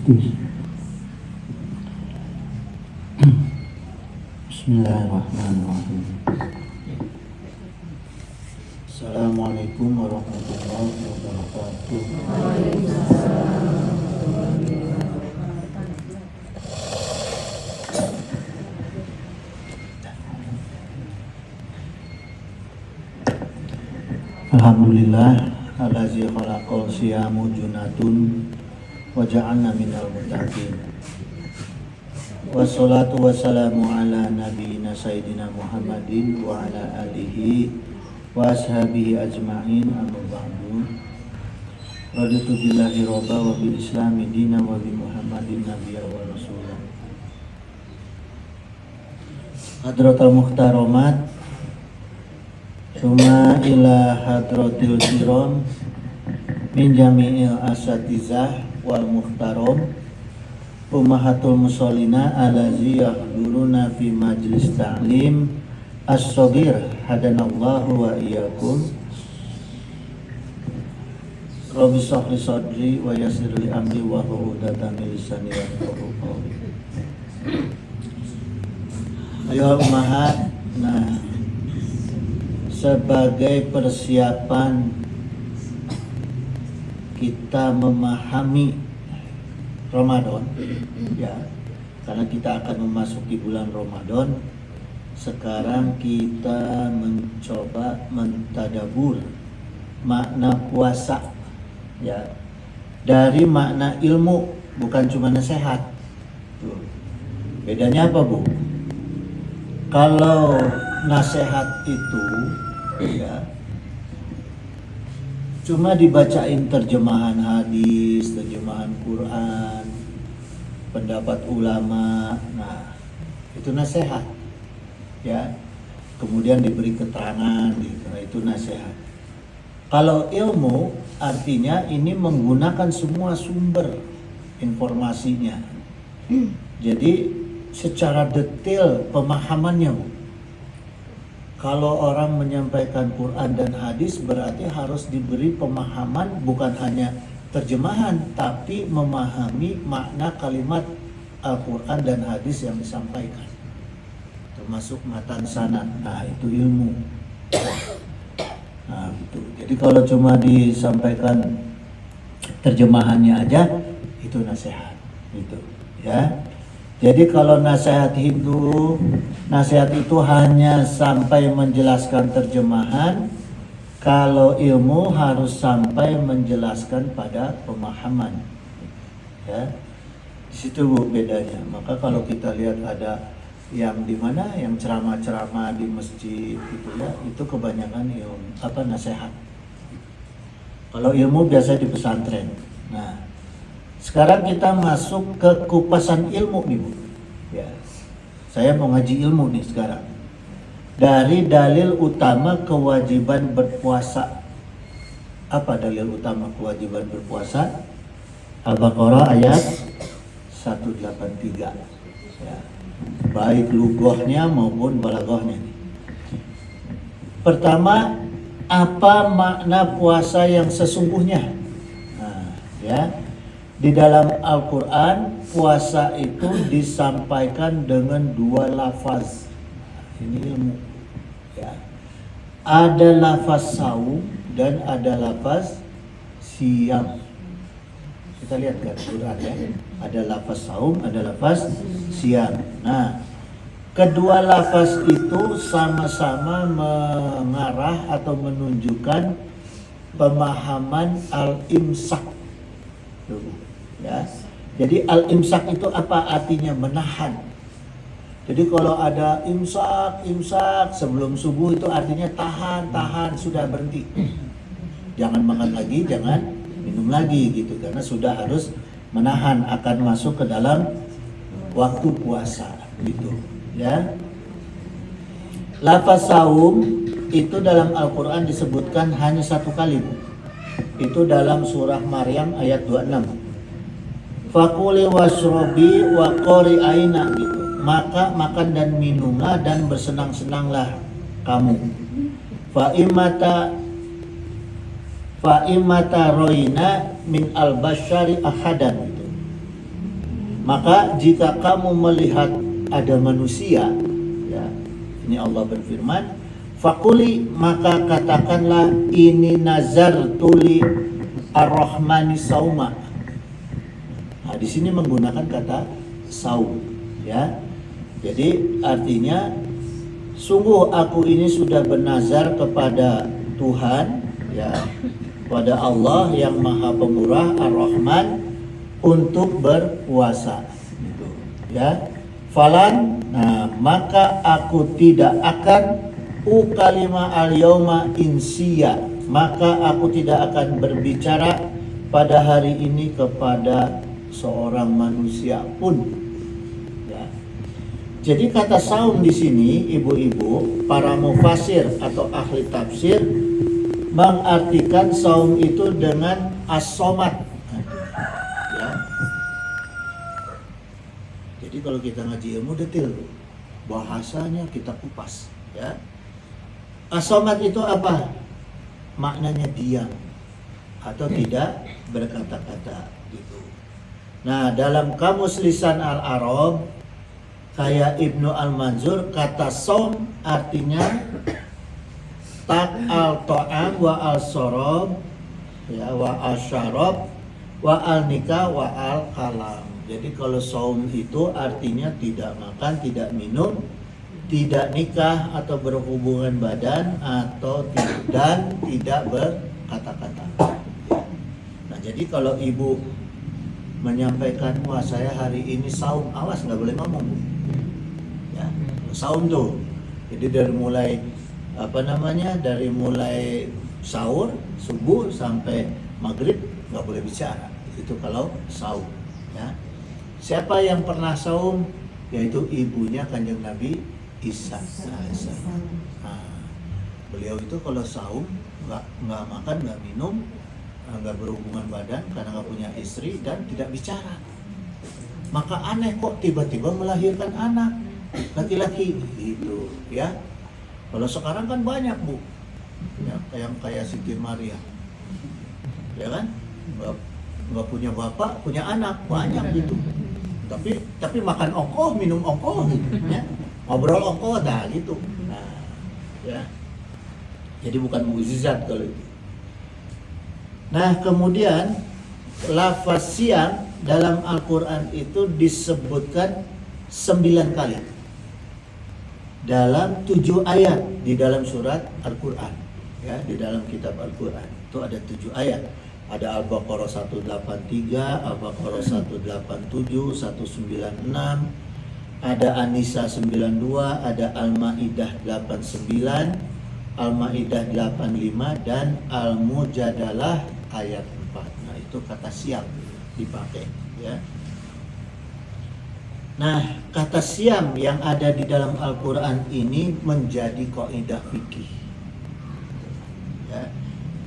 Agustus. Bismillahirrahmanirrahim. Assalamualaikum warahmatullahi wabarakatuh. Alhamdulillah allazi khalaqal siyamu junatun wa ja'alna minal muttaqin. Wassalatu wassalamu ala nabiyyina sayyidina Muhammadin wa ala alihi wa ashabihi ajma'in, amma ba'du. Raditu billahi robba wa bil islami dina wa bi Muhammadin nabiyya wa rasulah. Hadratul muhtaramat, suma ila hadratil kiram min jami'il asatizah wal muhtaram ummahatul musallina alazi yahduruna fi majlis ta'lim as-saghir hadanallahu wa iyyakum. Rabbi shrah li sadri wa yassir li amri wa hlul 'uqdatam min lisani yafqahu qawli. Ayo ummahat, nah sebagai persiapan kita memahami Ramadan, ya, karena kita akan memasuki bulan Ramadan. Sekarang kita mencoba mentadabur makna puasa, ya, dari makna ilmu, bukan cuma nasihat. Tuh. Bedanya apa, Bu? Kalau nasihat itu, ya, cuma dibacain terjemahan hadis, terjemahan Quran, pendapat ulama, nah itu nasihat, ya. Kemudian diberi keterangan, gitu. Nah, itu nasihat. Kalau ilmu artinya ini menggunakan semua sumber informasinya. Jadi secara detail pemahamannya, Bu. Kalau orang menyampaikan Quran dan hadis berarti harus diberi pemahaman, bukan hanya terjemahan, tapi memahami makna kalimat Al-Quran dan hadis yang disampaikan, termasuk matan sanad. Nah, itu ilmu. Nah, gitu. Jadi kalau cuma disampaikan terjemahannya aja, itu nasihat, gitu, ya. Jadi kalau nasihat Hindu, nasihat itu hanya sampai menjelaskan terjemahan. Kalau ilmu harus sampai menjelaskan pada pemahaman, ya. Di situ, Bu, bedanya. Maka kalau kita lihat ada yang di mana yang ceramah-ceramah di masjid gitu, ya, itu kebanyakan ilmu, nasihat. Kalau ilmu biasa di pesantren. Nah, sekarang kita masuk ke kupasan ilmu nih, Bu. Ya. Saya mau ngaji ilmu nih sekarang. Dari dalil utama kewajiban berpuasa. Apa dalil utama kewajiban berpuasa? Al-Baqarah ayat 183. Ya. Baik lughahnya maupun balaghahnya. Pertama, apa makna puasa yang sesungguhnya? Nah, ya. Di dalam Al-Quran, puasa itu disampaikan dengan dua lafaz. Ini ilmu, ya. Ada lafaz saum dan ada lafaz siyam. Kita lihat kan Quran, ya. Ada lafaz saum, ada lafaz siyam. Nah, kedua lafaz itu sama-sama mengarah atau menunjukkan pemahaman al-imsak. Ya. Jadi al-imsak itu apa artinya? Menahan. Jadi kalau ada imsak sebelum subuh itu artinya tahan, sudah berhenti. Jangan makan lagi, jangan minum lagi gitu, karena sudah harus menahan akan masuk ke dalam waktu puasa gitu, ya. Lafaz saum itu dalam Al-Quran disebutkan hanya satu kali, Bu. Itu dalam surah Maryam ayat 26. Fakuli wasrobi wa qori aina, gitu. Maka makan dan minumlah dan bersenang-senanglah kamu. Fa imata roina min al-bashari ahadan, gitu. Maka jika kamu melihat ada manusia, ya, ini Allah berfirman, fakuli, maka katakanlah ini nazartu li ar-rahmani sauma. Nah, di sini menggunakan kata saum, ya. Jadi artinya sungguh aku ini sudah bernazar kepada Tuhan, ya, pada Allah yang Maha Pemurah Ar-Rahman untuk berpuasa, gitu, ya. Falan, nah maka aku tidak akan ukalima al-yauma insiya, maka aku tidak akan berbicara pada hari ini kepada seorang manusia pun. Ya. Jadi kata saum di sini, ibu-ibu, para mufasir atau ahli tafsir mengartikan saum itu dengan as-somat. Ya. Jadi kalau kita ngaji ilmu detail, bahasanya kita kupas, ya. As-somat itu apa? Maknanya diam atau tidak berkata-kata, gitu. Nah, dalam kamus lisan al-Arab kayak Ibnu Al-Manzur, kata saum artinya tak al-ta'am wa al-sorob, ya, wa al-syarob wa al-nikah wa al-kalam. Jadi kalau saum itu artinya tidak makan, tidak minum, tidak nikah atau berhubungan badan, atau dan tidak berkata-kata. Nah, jadi kalau ibu menyampaikan, wah saya hari ini saum, awas nggak boleh ngomong, ya, saum tuh. Jadi dari mulai dari mulai sahur subuh sampai maghrib nggak boleh bicara. Itu kalau saum, ya. Siapa yang pernah saum? Yaitu ibunya Kanjeng Nabi Isa alaihissalam. Nah, beliau itu kalau saum nggak makan, nggak minum, nggak berhubungan badan karena nggak punya istri dan tidak bicara. Maka aneh kok tiba-tiba melahirkan anak laki-laki, gitu, ya. Kalau sekarang kan banyak, Bu, ya, yang kayak Siti Maria, ya kan, nggak punya bapak, punya anak banyak gitu. Tapi makan ongkoh, minum ongkoh, gitu, ya. Ngobrol ongkoh, dah gitu. Nah, ya. Jadi bukan mukjizat kalau itu. Nah, kemudian lafaz siam dalam Al-Quran itu disebutkan 9 kali dalam 7 ayat di dalam surat Al-Quran, ya, di dalam kitab Al-Quran itu ada 7 ayat. Ada Al-Baqarah 183, Al-Baqarah 187, 196, ada An-Nisa 92, ada Al-Maidah 89, Al-Maidah 85, dan Al-Mujadalah ayat 4. Nah, itu kata siam dipakai, ya. Nah, kata siam yang ada di dalam Al-Quran ini menjadi kaidah fikih, ya,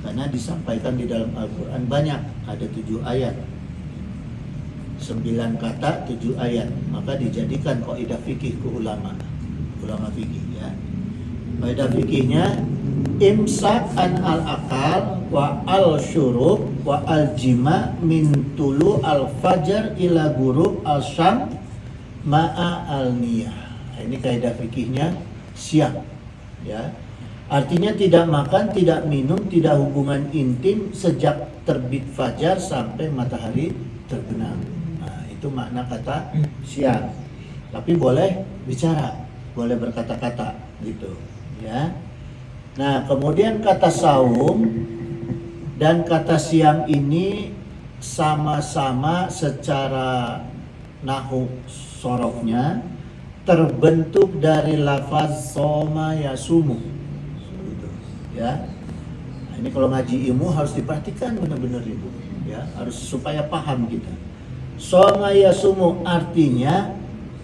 karena disampaikan di dalam Al-Quran banyak, ada 7 ayat, 9 kata 7 ayat, maka dijadikan kaidah fikih ke ulama fikih, ya. Kaidah fikihnya imsak an al-akal wa al-syurub wa al-jima min tulu al-fajar ila gurub al-syam ma'a al-niyah. Nah, ini kaidah fikihnya siam, ya. Artinya tidak makan, tidak minum, tidak hubungan intim sejak terbit fajar sampai matahari terbenam. Nah, itu makna kata siam. Tapi boleh bicara, boleh berkata-kata, gitu, ya. Nah, kemudian kata saum dan kata siam ini sama-sama secara nahu sorofnya terbentuk dari lafaz soma yasumu, ya. Nah, ini kalau ngaji ilmu harus diperhatikan benar-benar, Ibu, ya, harus supaya paham kita. Soma yasumu artinya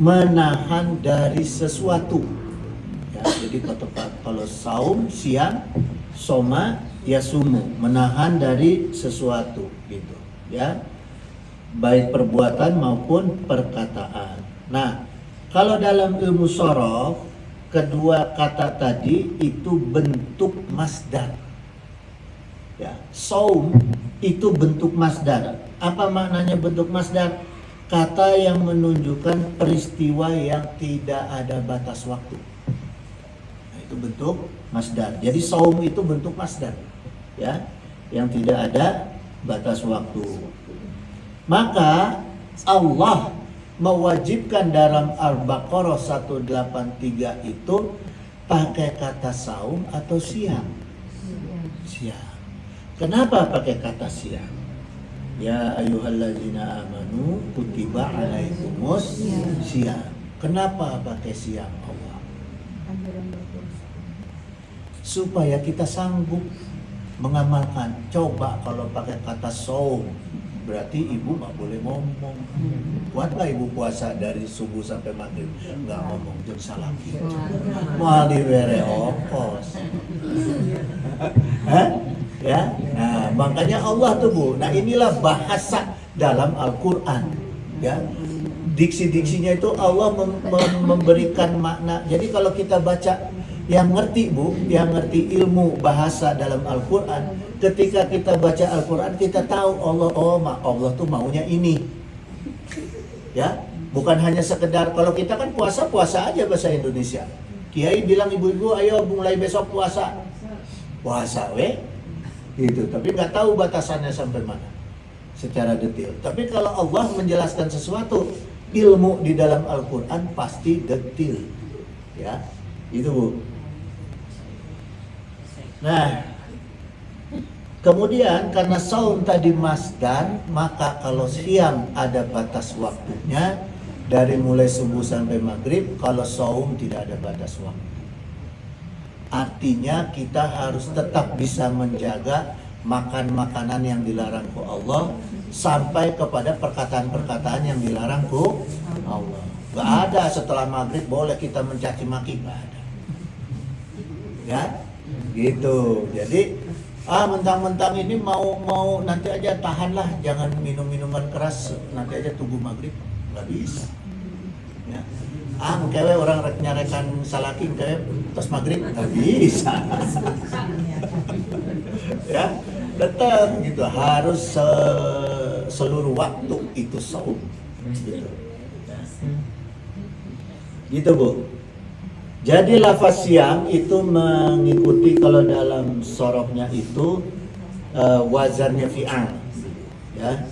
menahan dari sesuatu, ya. Jadi kalau saum siam, soma yasumu menahan dari sesuatu, gitu, ya, baik perbuatan maupun perkataan. Nah, kalau dalam ilmu shorof, kedua kata tadi itu bentuk masdar, ya. Saum itu bentuk masdar. Apa maknanya bentuk masdar? kata yang menunjukkan peristiwa yang tidak ada batas waktu. Nah, itu bentuk masdar. Jadi saum itu bentuk masdar, ya, yang tidak ada batas waktu. Maka Allah mewajibkan dalam Al-Baqarah 183 itu pakai kata saum atau siam. Siam. Kenapa pakai kata siam? Ya ayyuhalladzina amanu kutiba alaikumus siam. Kenapa pakai siam Allah? Supaya kita sanggup mengamalkan. Coba kalau pakai kata saum, berarti ibu nggak boleh ngomong. Kuat nggak ibu puasa dari subuh sampai maghrib nggak ngomong, jangan salah gitu. Mau dibere ongkos. Ya, nah makanya Allah tuh Bu. Nah inilah bahasa dalam Al-Quran. Ya, diksi-diksinya itu Allah memberikan makna. Jadi kalau kita baca, yang ngerti Bu, yang ngerti ilmu bahasa dalam Al-Quran, ketika kita baca Al-Quran kita tahu Allah tuh maunya ini. Ya, bukan hanya sekedar kalau kita kan puasa aja bahasa Indonesia. Kiai bilang ibu-ibu ayo mulai besok puasa weh. Gitu, tapi nggak tahu batasannya sampai mana secara detail. Tapi kalau Allah menjelaskan sesuatu, ilmu di dalam Al-Quran pasti detail, ya, itu Bu. Nah, kemudian karena saum tadi masdar, maka kalau siam ada batas waktunya dari mulai subuh sampai maghrib. Kalau saum tidak ada batas waktu. Artinya kita harus tetap bisa menjaga makan makanan yang dilarang ku Allah sampai kepada perkataan-perkataan yang dilarang ku Allah. Gak ada setelah maghrib boleh kita mencaci maki, gak ada. Ya, gitu. Jadi mentang-mentang ini mau nanti aja tahanlah, jangan minum minuman keras, nanti aja tunggu maghrib, nggak bisa. Ya. Kewe orang nyarekan salaking kewe terus maghrib nggak bisa. Ya, tetap gitu harus seluruh waktu itu saum. Gitu. Gitu Bu. Jadi lafaz siam itu mengikuti kalau dalam sorofnya itu wazannya fi'al. Ya.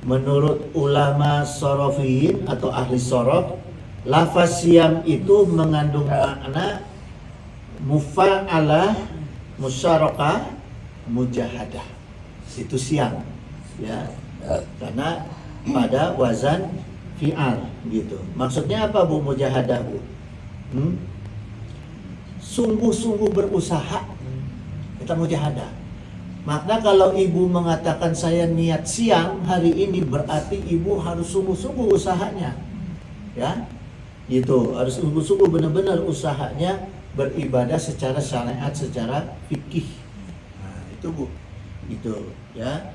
Menurut ulama sorofiyin atau ahli sorof, lafaz siam itu mengandung makna mufa'alah, musyarakah, mujahadah. Itu siam, ya, karena pada wazan fi'al gitu. Maksudnya apa Bu mujahadah Bu? Sungguh-sungguh berusaha, kita mujahadah. Maka kalau ibu mengatakan saya niat siam hari ini, berarti ibu harus sungguh-sungguh usahanya, ya. Gitu, harus sungguh-sungguh benar-benar usahanya beribadah secara syariat, secara fikih. Nah, itu Bu. Gitu, ya.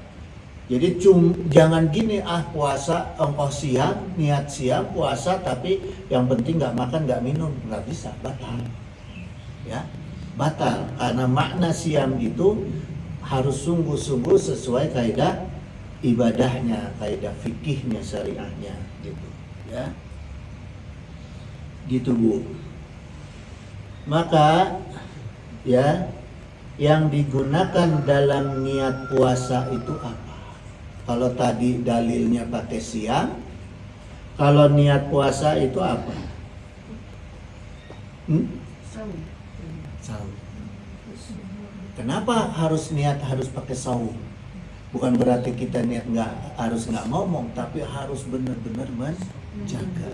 Jadi jangan gini, puasa engkau siam, niat siam puasa tapi yang penting nggak makan nggak minum, nggak bisa, batal. Ya, batal karena makna siam itu harus sungguh-sungguh sesuai kaidah ibadahnya, kaidah fikihnya, syariahnya, gitu, ya. Gitu Bu. Maka ya yang digunakan dalam niat puasa itu apa? Kalau tadi dalilnya pakai siam, kalau niat puasa itu apa? Saum. Kenapa harus niat harus pakai saum? Bukan berarti kita niat nggak ngomong, tapi harus benar-benar menjaga,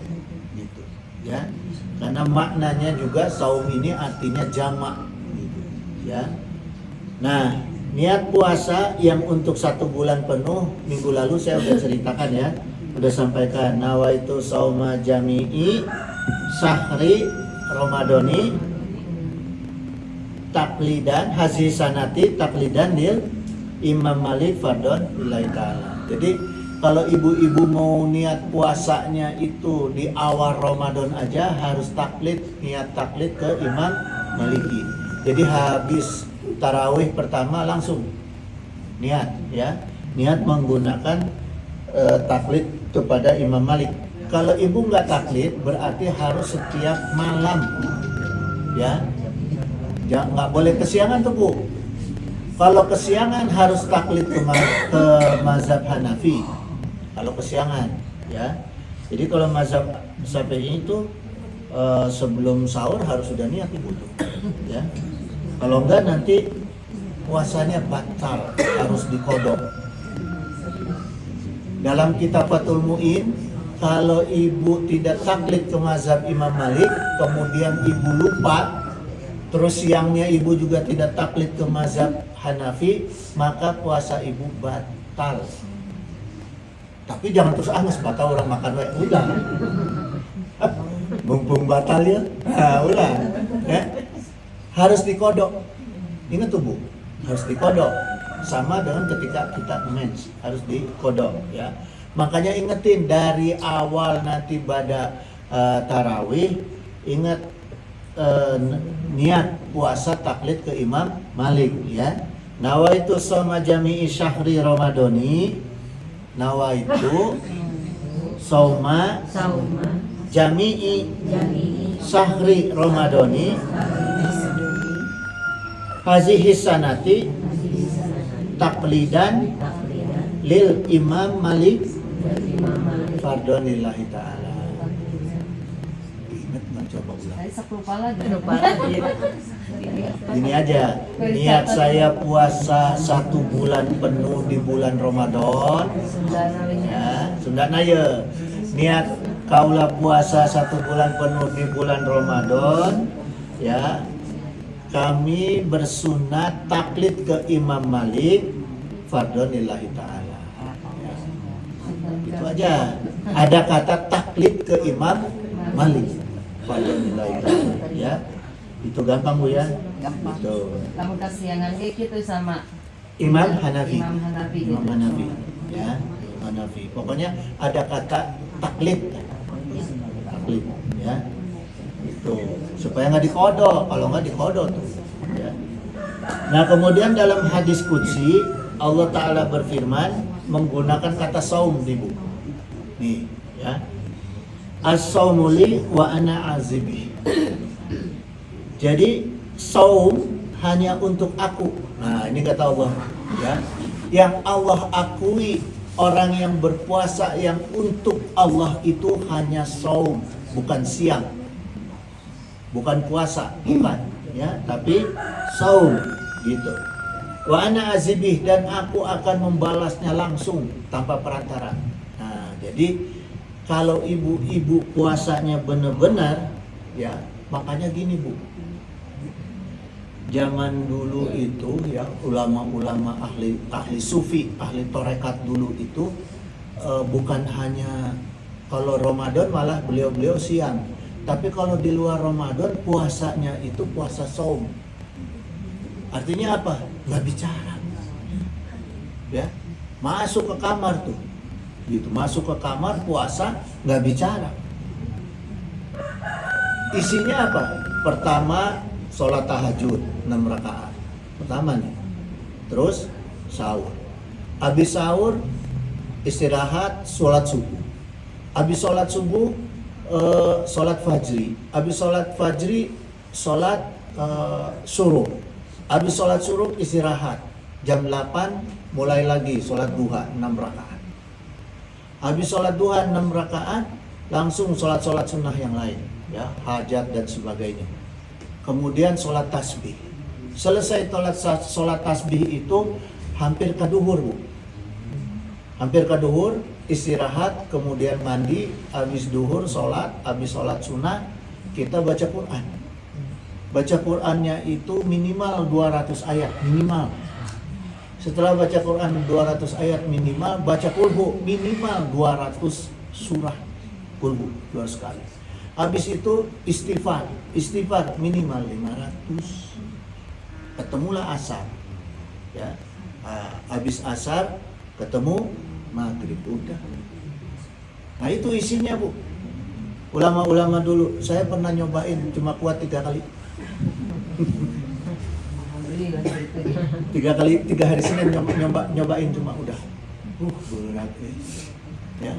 gitu. Ya, karena maknanya juga saum ini artinya jamak, gitu, ya. Nah, niat puasa yang untuk 1 bulan penuh, minggu lalu saya udah ceritakan ya, udah sampaikan nawaitu sauma jami'i syahri ramadhani taklidan hazi sanati taklidan lil Imam Malik fardhon lillahi ta'ala. Jadi kalau ibu-ibu mau niat puasanya itu di awal Ramadan aja harus niat taklid ke Imam Maliki. Jadi habis tarawih pertama langsung niat, ya, niat menggunakan taklid kepada Imam Malik. Kalau ibu nggak taklid berarti harus setiap malam, ya. Nggak boleh kesiangan tuh bu. Kalau kesiangan harus taklid ke mazhab Hanafi. Kalau kesiangan, ya. Jadi kalau mazhab Syafi'i itu sebelum sahur harus sudah niat ibu tuh, ya. Kalau enggak nanti puasanya batal, harus dikodok. Dalam kitab Fathul Mu'in, kalau ibu tidak taklid ke mazhab Imam Malik, kemudian ibu lupa, terus siangnya ibu juga tidak taklid ke mazhab Hanafi, maka puasa ibu batal. Tapi jangan terus angus, batal orang makan udah. Mumpung batal ya, udah. Ya. Harus dikodok. Ingat tuh bu, harus dikodok. Sama dengan ketika kita mens, harus dikodok, ya. Makanya ingetin dari awal nanti pada tarawih, ingat niat puasa taklid ke Imam Malik, ya. Nawaitu shoma jami'i syahri ramadhani, nawaitu shoma jami'i syahri ramadhani hazihi sanati taklidan lil Imam Malik fardhonillahi ta'ala. Ingat nggak, coba ulang. Ini aja, niat saya puasa 1 bulan penuh di bulan Ramadan, ya, Sundana ya. Niat kaulah puasa 1 bulan penuh di bulan Ramadan, ya. Kami bersunat taklid ke Imam Malik fardhonillahi ta'ala, ya. Itu aja. Ada kata taklid ke Imam Malik fardhonillahi ta'ala, ya. Itu gampang bu ya. Gampang. Itu. Kamu kasihangan kayak gitu sama Imam Hanafi. Imam Hanafi. Imam Hanafi, ya. Imam Hanafi. Pokoknya ada kata taklid, ya. Itu supaya nggak dikodok. Kalau nggak dikodok tuh, ya. Nah kemudian dalam hadis qudsi Allah Ta'ala berfirman menggunakan kata saum nih bu. Nih, ya. As-saumu li wa ana azibih. Jadi saum hanya untuk aku. Nah ini kata Allah, ya. Yang Allah akui, orang yang berpuasa yang untuk Allah itu hanya saum, bukan siang, bukan puasa, bukan, ya, tapi saum gitu. Wa ana azibih, dan aku akan membalasnya langsung tanpa perantara. Nah jadi kalau ibu-ibu puasanya benar-benar, ya, makanya gini bu. Zaman dulu itu, ya, ulama-ulama ahli sufi, ahli torekat dulu itu bukan hanya kalau Ramadan malah beliau-beliau siang, tapi kalau di luar Ramadan puasanya itu puasa saum. Artinya apa? Nggak bicara, ya, masuk ke kamar tuh, gitu, masuk ke kamar puasa nggak bicara. Isinya apa? Pertama sholat tahajud 6 rakaat pertama nih, terus sahur, habis sahur istirahat, sholat subuh, habis sholat subuh sholat fajri, habis sholat fajri sholat suruh, habis sholat suruh istirahat, jam 8 mulai lagi sholat duha 6 rakaat, habis sholat duha 6 rakaat langsung sholat sunnah yang lain, ya, hajat dan sebagainya. Kemudian sholat tasbih. Selesai sholat tasbih itu hampir ke duhur bu. Hampir ke duhur, istirahat, kemudian mandi, habis duhur sholat, habis sholat sunnah kita baca Quran. Baca Qurannya itu minimal 200 ayat, minimal. Setelah baca Quran 200 ayat minimal, baca kulhu minimal 200 surah kulhu 200 kali. Habis itu istighfar minimal 500. Ketemulah asar, ya. Habis asar ketemu maghrib, udah. Nah itu isinya bu. Ulama-ulama dulu, saya pernah nyobain, cuma kuat 3 kali. 3 hari Senin nyobain cuma udah. Berat. Ya.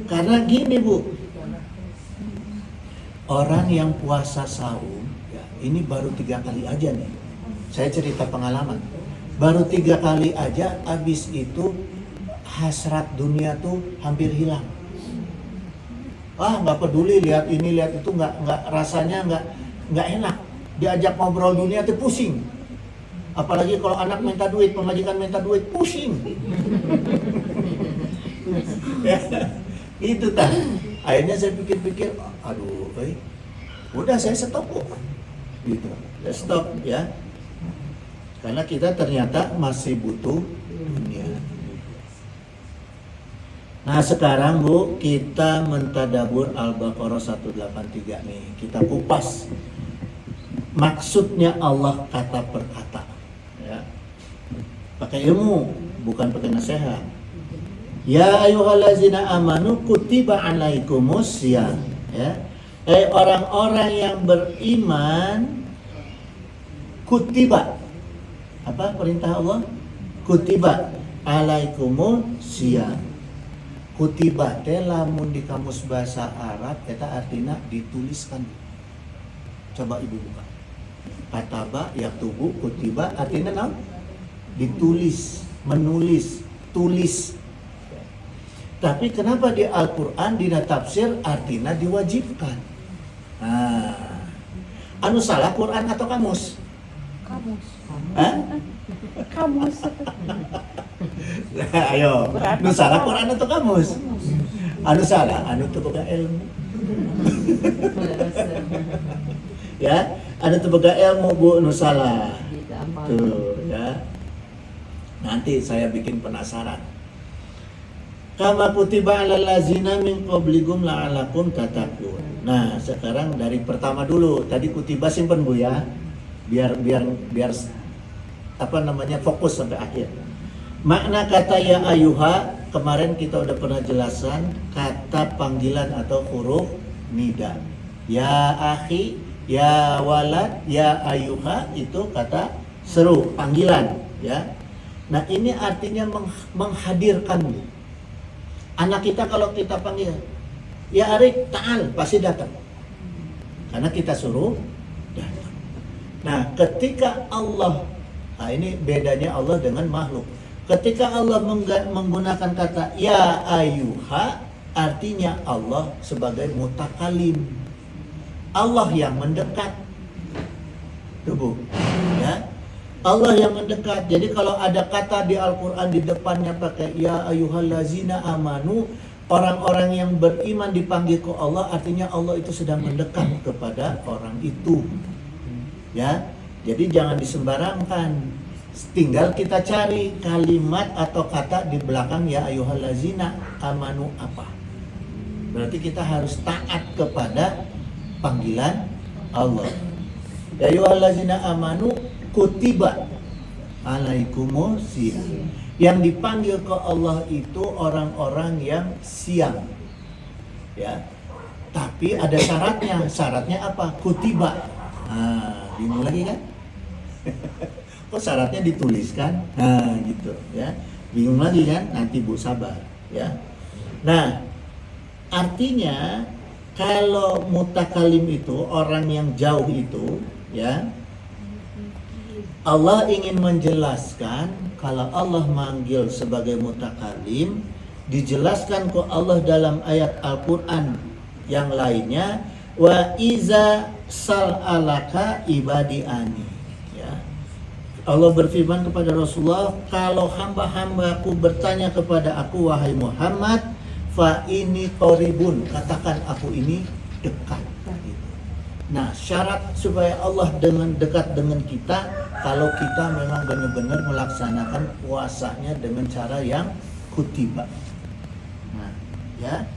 Karena gini Bu, orang yang puasa saum, ya, ini baru 3 kali aja nih. Saya cerita pengalaman. Baru 3 kali aja, habis itu hasrat dunia tuh hampir hilang. Nggak peduli, lihat ini lihat itu, nggak rasanya nggak enak. Diajak ngobrol dunia tuh pusing. Apalagi kalau anak minta duit, pemajikan minta duit, pusing. Ya, itu tak. Akhirnya saya pikir-pikir, aduh, udah saya stop kok. Gitu, saya stop ya. Karena kita ternyata masih butuh dunia. Nah sekarang Bu, kita mentadabur Al-Baqarah 183 nih. Kita kupas maksudnya Allah kata per kata. Ya. Pakai ilmu, bukan pakai nasihat. Ya ayyuhallazina amanu kutiba alaikumus syiyam. Ya. Orang-orang yang beriman, kutiba. Apa perintah Allah? Kutiba alaikumus syiyam. Kutiba teh lamun di kamus bahasa Arab eta artinya dituliskan. Coba Ibu buka. Kataba yaktubu kutiba artinya naon? Ditulis, menulis, tulis. Tapi kenapa di Al-Qur'an dina tafsir artinya diwajibkan? Nah, anu salah Quran atau kamus? Kamus. Hah? Kamus. Nah, ayo, anu salah Quran atau kamus? Anu salah, anu teu boga ilmu. Ya, anu teu boga ilmu Bu, anu salah. Tuh, ya. Nanti saya bikin penasaran. Kama kutiba 'alal ladzina min qablikum la'allakum tattaqun. Nah, sekarang dari pertama dulu. Tadi kutiba simpen Bu ya. Biar apa namanya fokus sampai akhir. Makna kata ya ayuha kemarin kita udah pernah jelasan kata panggilan atau huruf nida. Ya akhi, ya walad, ya ayuha itu kata seru panggilan ya. Nah ini artinya menghadirkan. Anak kita kalau kita panggil ya Arik ta'al pasti datang. Karena kita suruh datang. Nah ketika Allah, nah ini bedanya Allah dengan makhluk. Ketika Allah menggunakan kata ya ayuha, artinya Allah sebagai mutakalim. Allah yang mendekat. Tuh, ya. Allah yang mendekat. Jadi kalau ada kata di Al-Qur'an di depannya pakai ya ayyuhallazina amanu, orang-orang yang beriman dipanggil ke Allah, artinya Allah itu sedang mendekat kepada orang itu. Ya. Jadi jangan disembarangkan. Tinggal kita cari kalimat atau kata di belakang ya ayyuhallazina amanu apa. Berarti kita harus taat kepada panggilan Allah. Ya ayyuhallazina amanu kutiba alaikumus syiyam. Yang dipanggil ke Allah itu orang-orang yang siang. Ya. Tapi ada syaratnya. Syaratnya apa? Kutiba. Nah, bingung lagi kan? Kok syaratnya dituliskan? Nah gitu ya. Bingung lagi kan? Nanti Bu sabar ya. Nah artinya kalau mutakalim itu orang yang jauh itu ya, Allah ingin menjelaskan kalau Allah manggil sebagai mutakalim, dijelaskan ke Allah dalam ayat Al-Quran yang lainnya, wa iza sal'alaka ibadi ani. Allah berfirman kepada Rasulullah, kalau hamba-hambaku bertanya kepada aku, wahai Muhammad, fa ini qaribun, katakan aku ini dekat. Nah, syarat supaya Allah dekat dengan kita, kalau kita memang benar-benar melaksanakan puasanya dengan cara yang kutiba. Nah, ya,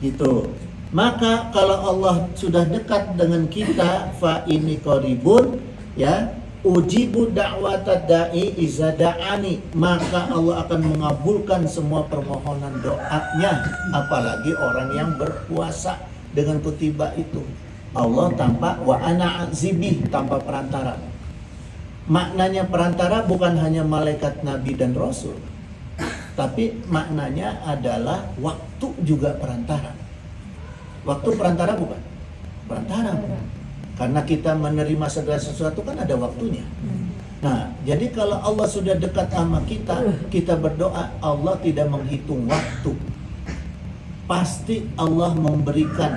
gitu. Maka kalau Allah sudah dekat dengan kita, fa ini qaribun, ya. Ujibu da'watad da'i iza da'ani, maka Allah akan mengabulkan semua permohonan doanya, apalagi orang yang berpuasa dengan kutiba itu. Allah tanpa wa ana azibih, tanpa perantara. maknanya perantara bukan hanya malaikat, nabi dan rasul, tapi maknanya adalah waktu juga perantara. Waktu perantara bukan? Perantara. Karena kita menerima segala sesuatu kan ada waktunya. Nah, jadi kalau Allah sudah dekat sama kita, kita berdoa, Allah tidak menghitung waktu. Pasti Allah memberikan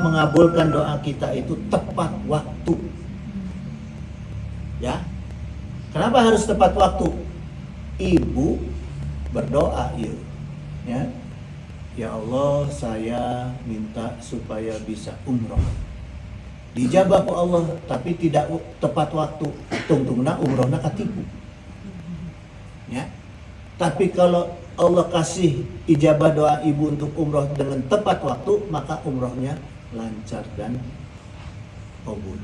mengabulkan doa kita itu tepat waktu. Ya. Kenapa harus tepat waktu? Ibu berdoa, ya. Ya Allah, saya minta supaya bisa umroh. Dijabah ku Allah, tapi tidak tepat waktu. Tungtungna umrohna katipu. Ya. Tapi kalau Allah kasih ijabah doa ibu untuk umroh dengan tepat waktu, maka umrohnya lancar dan kabul.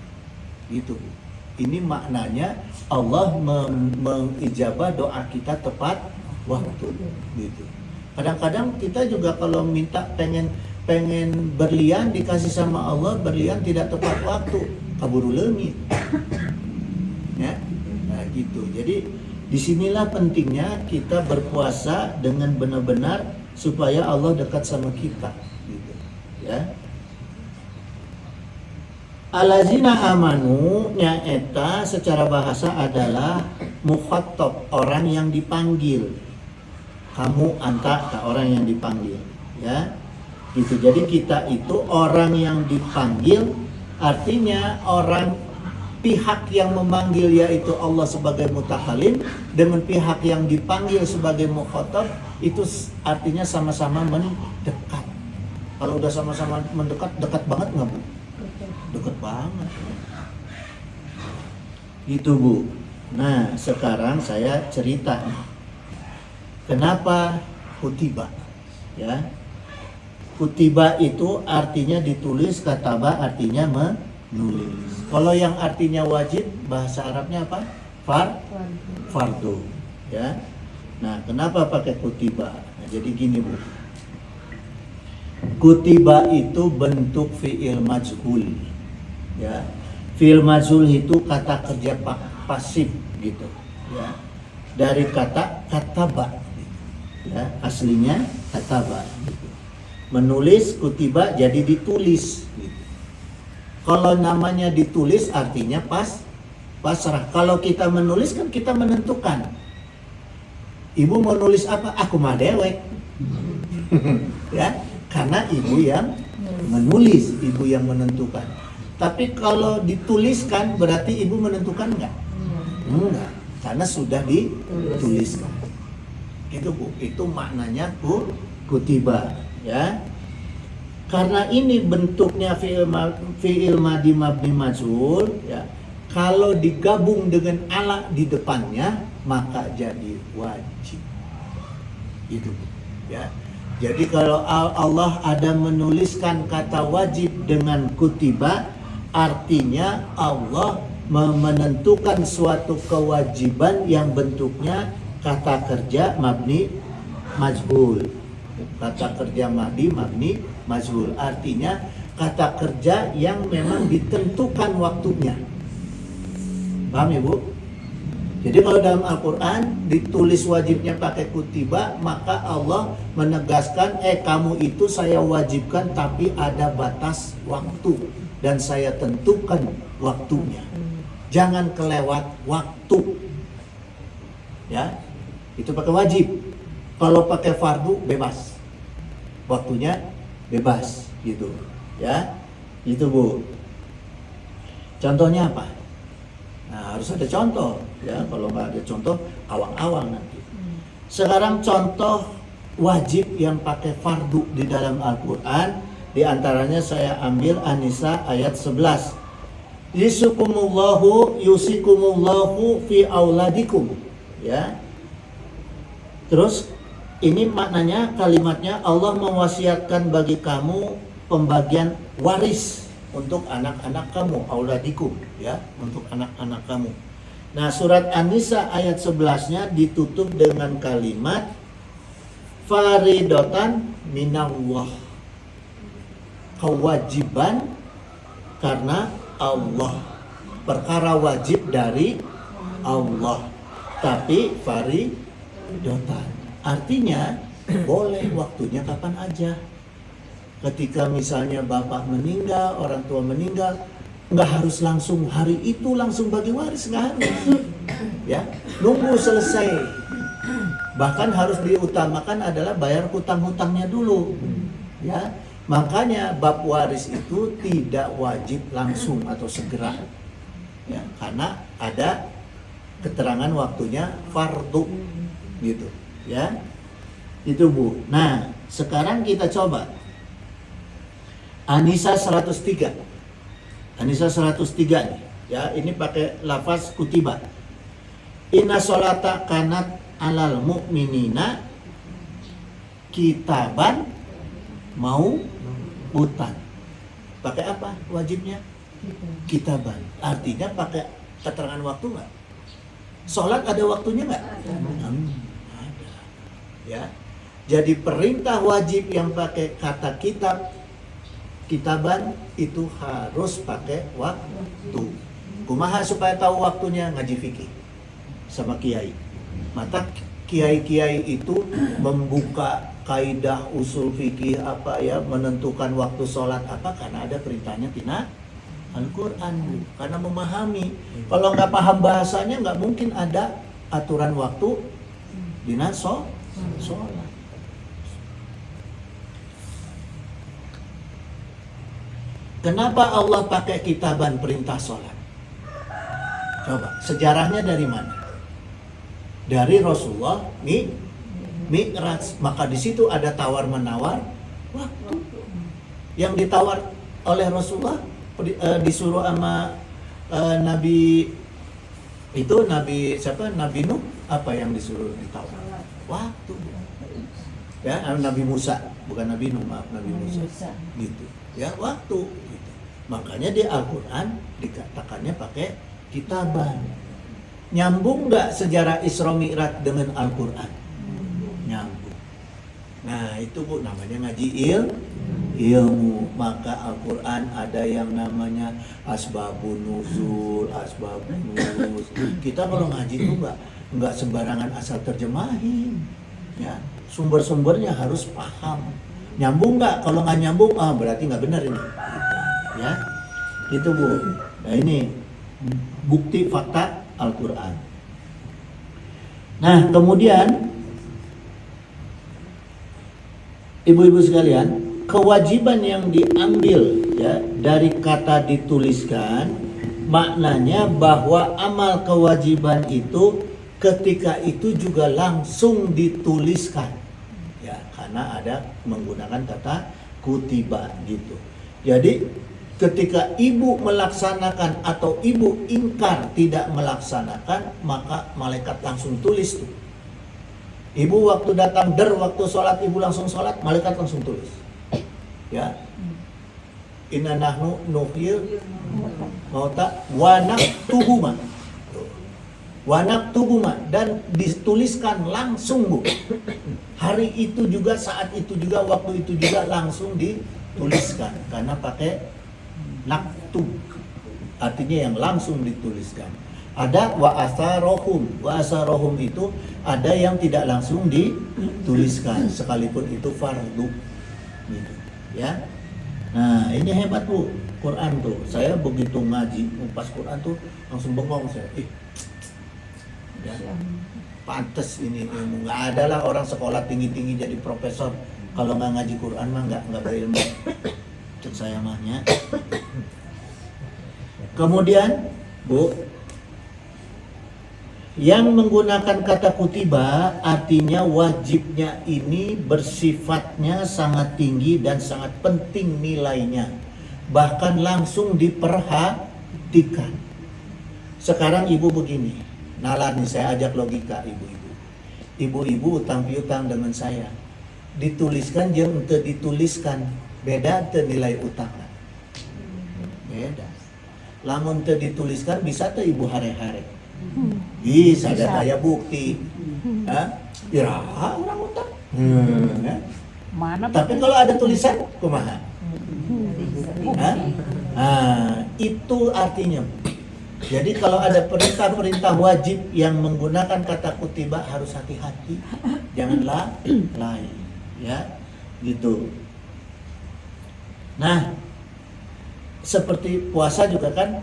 Gitu, Bu. Ini maknanya Allah mengijabah doa kita tepat waktu. Gitu. Kadang-kadang kita juga kalau minta pengen berlian dikasih sama Allah, berlian tidak tepat waktu, kaburu leungit. Ya, nah gitu. Jadi disinilah pentingnya kita berpuasa dengan benar-benar supaya Allah dekat sama kita. Gitu. Ya. Alazina amanu nyaeta secara bahasa adalah mukhatab, orang yang dipanggil. Kamu anta orang yang dipanggil, ya. Gitu. Jadi kita itu orang yang dipanggil, artinya orang pihak yang memanggil yaitu Allah sebagai mutakalim dengan pihak yang dipanggil sebagai mukhatab itu artinya sama-sama mendekat. Kalau udah sama-sama mendekat, dekat banget nggak, Bu? Dekat banget. Gitu, Bu. Nah, sekarang saya cerita. Kenapa kutiba? Ya. Kutiba itu artinya ditulis, kataba artinya menulis. Kalau yang artinya wajib, bahasa Arabnya apa? Fardu. Ya. Nah, kenapa pakai kutiba? Nah, jadi gini, Bu. Kutiba itu bentuk fi'il majhul. Ya. Fi'il majhul itu kata kerja pasif gitu. Ya. Dari kata kataba. Ya, aslinya kataba. Gitu. Menulis kutiba jadi ditulis. Gitu. Kalau namanya ditulis artinya pasrah. Kalau kita menulis kan kita menentukan. Ibu mau nulis apa? Aku mah dewek. Ya, karena ibu yang menulis, ibu yang menentukan. Tapi kalau dituliskan berarti ibu menentukan enggak? Enggak, karena sudah dituliskan. Itu, Bu, itu maknanya kutiba, ya. Karena ini bentuknya fi'il madi mabni majhul, ya. Kalau digabung dengan ala di depannya maka jadi wajib. Itu, Bu, ya. Jadi kalau Allah ada menuliskan kata wajib dengan kutiba, artinya Allah menentukan suatu kewajiban yang bentuknya kata kerja mabni majhul. Kata kerja mabni majhul artinya kata kerja yang memang ditentukan waktunya. Paham ya, Bu? Jadi kalau dalam Al-Quran ditulis wajibnya pakai kutiba, maka Allah menegaskan kamu itu saya wajibkan tapi ada batas waktu dan saya tentukan waktunya. Jangan kelewat waktu. Ya. Itu pakai wajib. Kalau pakai fardu bebas. Waktunya bebas gitu. Ya. Itu, Bu. Contohnya apa? Nah, harus ada contoh, ya. Kalau nggak ada contoh, awang-awang nanti. Sekarang contoh wajib yang pakai fardu di dalam Al-Quran, di antaranya saya ambil An-Nisa ayat 11. Yusikumullahu fi auladikum, ya. Terus ini maknanya kalimatnya Allah mewasiatkan bagi kamu pembagian waris untuk anak-anak kamu, auladikum, ya, untuk anak-anak kamu. Nah, surat An-Nisa ayat 11-nya ditutup dengan kalimat faridatan minallah. Kewajiban karena Allah. perkara wajib dari Allah, tapi faridotan. Artinya boleh waktunya kapan aja. Ketika misalnya bapak meninggal, orang tua meninggal, nggak harus langsung hari itu langsung bagi waris, nggak harus. Ya, nunggu selesai. Bahkan harus diutamakan adalah bayar hutang-hutangnya dulu. Ya, makanya bab waris itu tidak wajib langsung atau segera. Ya, karena ada keterangan waktunya fardu gitu. Ya, itu Bu. Nah, sekarang kita coba An-Nisa 103. An-Nisa 103 nih. Ya, ini pakai lafaz kutiba. Inna sholata kanat alal mu'minina kitaban mau utan. Pakai apa wajibnya? Kitaban. Artinya pakai keterangan waktu nggak? Sholat ada waktunya nggak? Ada. Ya. Jadi perintah wajib yang pakai kata kitaban itu harus pakai waktu. Kumaha supaya tahu waktunya? Ngaji fikih sama kiai. Maka kiai-kiai itu membuka kaidah usul fikih apa ya, menentukan waktu sholat apa, karena ada perintahnya tina Al-Quran. Karena memahami. Kalau nggak paham bahasanya nggak mungkin ada aturan waktu dina sholat. Kenapa Allah pakai kitaban perintah sholat? Coba, sejarahnya dari mana? Dari Rasulullah Mi'raj. Maka di situ ada tawar-menawar waktu. Yang ditawar oleh Rasulullah disuruh sama Nabi itu, Nabi siapa? Nabi Nuh. Apa yang disuruh ditawar? Waktu. Ya, Nabi Musa, bukan Nabi Nuh, maaf, Nabi Musa. Gitu. Ya, waktu gitu. Makanya di Al-Qur'an dikatakannya pakai kitaban. Nyambung nggak sejarah Isra Mi'raj dengan Al-Qur'an? Nyambung. Nah, itu Bu namanya ngaji ilmu. Maka Al-Qur'an ada yang namanya asbabun nuzul, asbabun nuzul. Kita kalau ngaji itu nggak sembarangan asal terjemahin. Ya, sumber-sumbernya harus paham. Nyambung nggak? Kalau nggak nyambung, berarti nggak benar ini. Ya, itu Bu. Nah, ini bukti fakta Al-Quran. Nah, kemudian ibu-ibu sekalian, kewajiban yang diambil ya dari kata dituliskan, maknanya bahwa amal kewajiban itu ketika itu juga langsung dituliskan. Ya, karena ada menggunakan kata kutiba gitu. Jadi ketika ibu melaksanakan atau ibu ingkar tidak melaksanakan, maka malaikat langsung tulis tuh. Ibu waktu datang waktu sholat ibu langsung sholat, malaikat langsung tulis. Ya, inna nahnu nuhyil mauta wa naktubuhuma. Wa naktubuhuma, dan dituliskan langsung Bu. Hari itu juga, saat itu juga, waktu itu juga langsung dituliskan karena pakai naktub, artinya yang langsung dituliskan. Ada wa asarohum itu ada yang tidak langsung dituliskan sekalipun itu fardu gitu, ya. Nah, ini hebat Bu Quran tuh. Saya begitu ngaji ngupas Quran tuh langsung bengong saya. Ya, pantes ini ilmu. Nggak ada lah orang sekolah tinggi-tinggi jadi profesor kalau nggak ngaji Quran mah nggak berilmu. Cek saya mahnya. Kemudian Bu, yang menggunakan kata kutiba artinya wajibnya ini bersifatnya sangat tinggi dan sangat penting nilainya, bahkan langsung diperhatikan. Sekarang ibu begini, nalar nih, saya ajak logika ibu-ibu utang piutang dengan saya, dituliskan jeung teu dituliskan, beda teu nilai utang. Beda. Lamun teu dituliskan bisa teu ibu hare-hare. Bisa ada daya bukti. Iraha orang utang. Ya. Mana Tapi kalau ada tulisan kumaha? Itu artinya Jadi kalau ada perintah-perintah wajib yang menggunakan kata kutiba harus hati-hati, janganlah lalai, ya, gitu. Nah, seperti puasa juga kan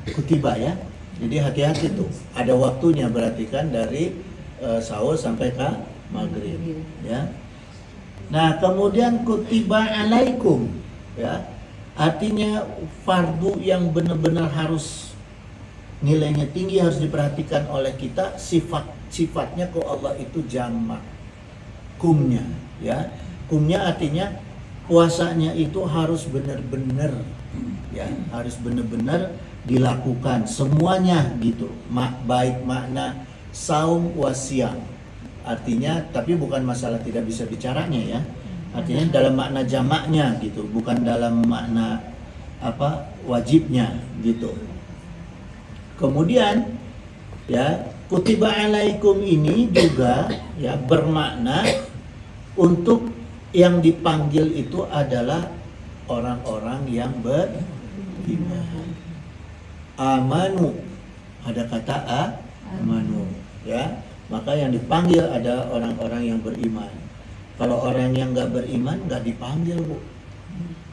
kutiba ya, jadi hati-hati tuh. Ada waktunya berarti kan dari sahur sampai ke maghrib, ya. Nah, kemudian kutiba alaikum, ya, artinya fardu yang benar-benar harus nilainya tinggi, harus diperhatikan oleh kita. Sifatnya kok Allah itu jamak, kumnya, ya. Kumnya artinya puasanya itu harus benar-benar, ya, harus benar-benar dilakukan semuanya gitu. Baik makna saum wasiam, artinya, tapi bukan masalah tidak bisa bicaranya ya, artinya dalam makna jamaknya gitu, bukan dalam makna wajibnya gitu. Kemudian ya, kutiba alaikum ini juga ya bermakna untuk yang dipanggil itu adalah orang-orang yang beriman. Amanu, ada kata amanu, ya, maka yang dipanggil ada orang-orang yang beriman. Kalau orang yang nggak beriman nggak dipanggil, Bu,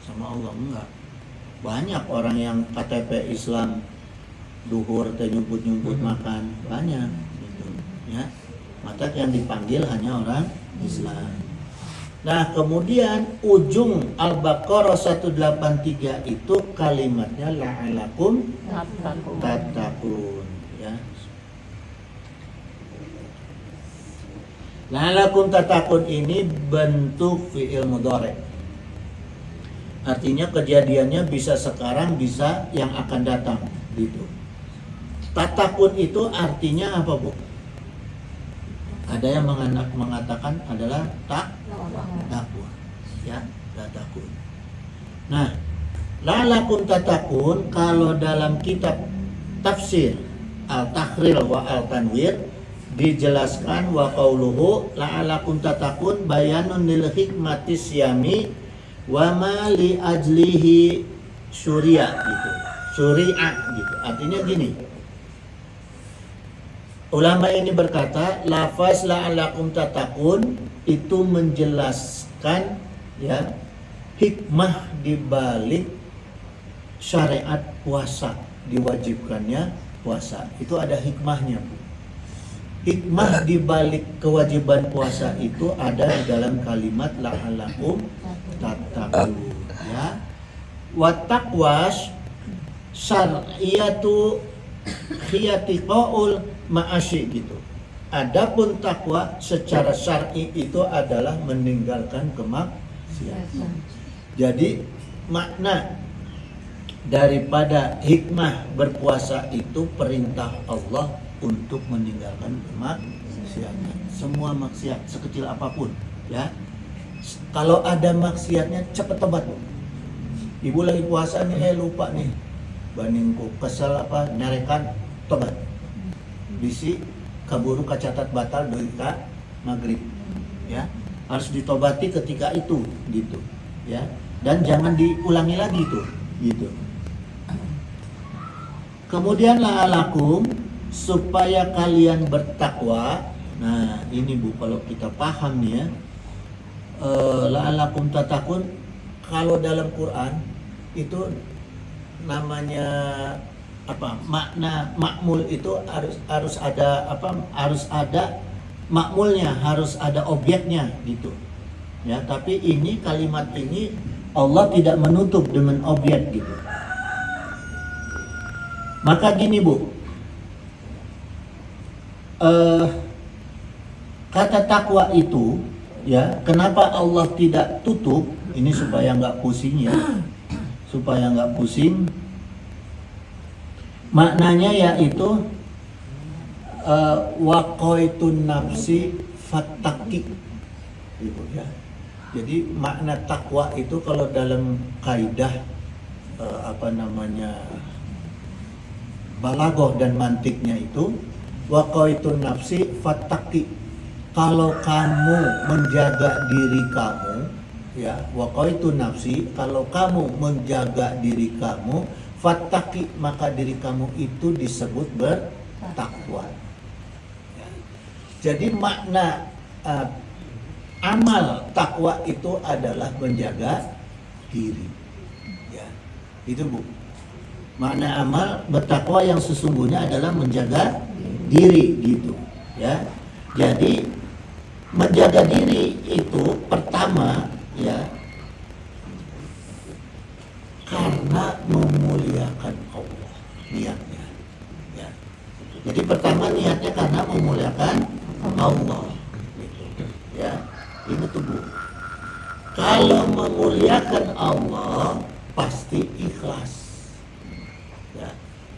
sama Allah, enggak. Banyak orang yang KTP Islam duhur teh nyumput makan, banyak gitu, ya. Maka yang dipanggil hanya orang Islam. Nah, kemudian ujung Al-Baqarah 183 itu kalimatnya la'alakum tattaqun, ya. La'alakum tattaqun ini bentuk fi'il mudhari'. Artinya kejadiannya bisa sekarang, bisa yang akan datang gitu. Tatakun itu artinya apa, Bu? Ada yang mengatakan adalah takwa, ya, tatakun. Nah, la'alakum tatakun kalau dalam kitab tafsir Al-Takhril wa Al-Tanwir dijelaskan wa qauluhu la'alakum tatakun bayanun lil hikmati syami wa ma li ajlihi syuri'a gitu. Syuri'a gitu. Artinya gini. Ulama ini berkata, lafaz la'alakum tatakun itu menjelaskan ya hikmah dibalik syariat puasa, diwajibkannya puasa. Itu ada hikmahnya, Bu. Hikmah dibalik kewajiban puasa itu ada di dalam kalimat la'alakum tatakun, ya. Wa taqwas syar'iyatu khiyatiqaul ma'asyi gitu. Adapun takwa secara syar'i itu adalah meninggalkan kemaksiatan. Jadi makna daripada hikmah berpuasa itu perintah Allah untuk meninggalkan kemaksiatan. Semua maksiat sekecil apapun, ya. Kalau ada maksiatnya cepat tobat. Ibu lagi puasa nih, lupa nih. Bandingku kesel nyarekan tobat. Bisi kaburu kacatat batal doika maghrib, ya, harus ditobati ketika itu gitu, ya, dan jangan diulangi lagi itu gitu. Kemudian la'alakum supaya kalian bertakwa. Nah ini, Bu, kalau kita paham ya, la'alakum tatakun kalau dalam Quran itu namanya apa, makna makmul itu harus ada harus ada makmulnya, harus ada objeknya gitu, ya. Tapi ini kalimat ini Allah tidak menutup dengan objek gitu. Maka gini, Bu, kata takwa itu, ya, kenapa Allah tidak tutup ini supaya nggak pusing, ya, supaya nggak pusing. Maknanya yaitu waqaitun nafsi fattaqi gitu, ya. Jadi makna takwa itu kalau dalam kaidah balaghah dan mantiknya itu waqaitun nafsi fattaqi, kalau kamu menjaga diri kamu, ya, waqaitun nafsi, kalau kamu menjaga diri kamu Fattaqi, maka diri kamu itu disebut bertakwa. Ya. Jadi makna amal takwa itu adalah menjaga diri. Ya. Itu Bu. Makna amal bertakwa yang sesungguhnya adalah menjaga diri gitu. Ya. Jadi menjaga diri itu pertama ya karena memuliakan Allah niatnya ya. Jadi pertama niatnya karena memuliakan Allah gitu. Ya ini tuh Bu, kalau memuliakan Allah pasti ikhlas ya.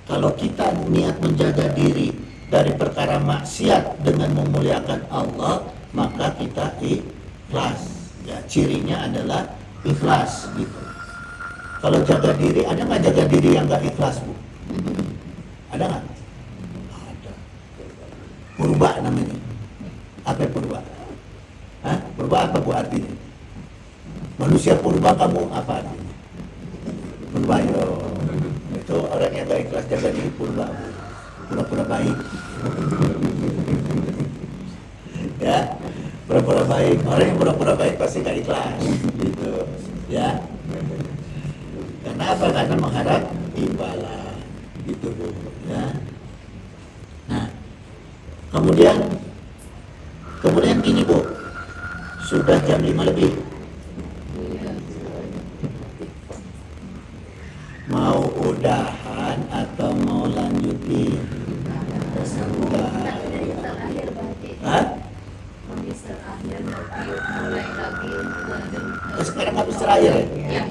Kalau kita niat menjaga diri dari perkara maksiat dengan memuliakan Allah, maka kita ikhlas ya. Cirinya adalah ikhlas gitu. Kalau jaga diri, ada nggak jaga diri yang nggak ikhlas Bu? Ada nggak? Ada. Purba namanya. Apa purba? Hah? Purba apa Bu artinya? Manusia purba kamu apa artinya? Purba itu orang yang nggak ikhlas jaga diri purba. Pura-pura baik. Ya, pura-pura baik. Orang yang pura-pura baik pasti nggak ikhlas. Gitu. Ya. Kenapa? Karena mengharap imbalan gitu Bu ya. Nah kemudian gini Bu, sudah jam 5 lebih, mau udahan atau mau lanjutin? Hah? Sekarang habis terakhir ya?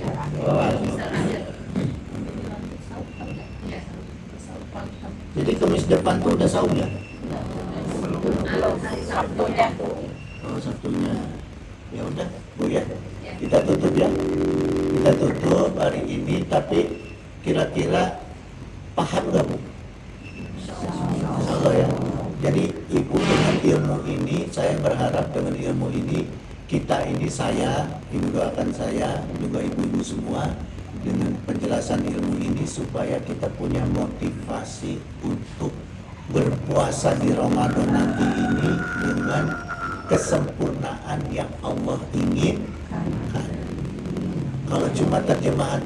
Jadi Kamis depan tuh udah sahur ya? Sabtunya. Oh Sabtunya. Ya udah Bu ya, kita tutup ya. Kita tutup hari ini, tapi kira-kira paham nggak Bu? Insyaallah ya. Jadi Ibu dengan ilmu ini, saya berharap dengan ilmu ini kita ini, saya, Ibu doakan saya, juga ibu-ibu semua, dengan penjelasan ilmu ini supaya kita punya motivasi untuk berpuasa di Ramadan nanti ini dengan kesempurnaan yang Allah inginkan. Kalau cuma terjemahan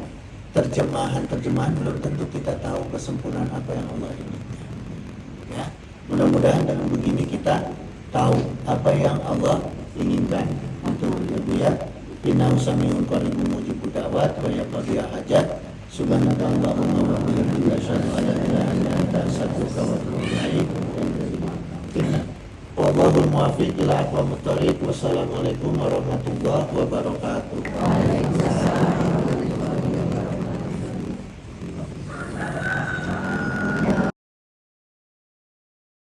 belum tentu kita tahu kesempurnaan apa yang Allah inginkan. Ya, mudah-mudahan dengan begini kita tahu apa yang Allah inginkan untuk Ibu ya. Innahu sami'un qaribun mujibud da'wat wa yaqdi hajat. Subhanakallahumma wa bihamdika asyhadu an la ilaha illa anta astaghfiruka wa atubu ilaik. Wallahul muwaffiq ila aqwamit thoriq. Wassalamualaikum warahmatullahi wabarakatuh.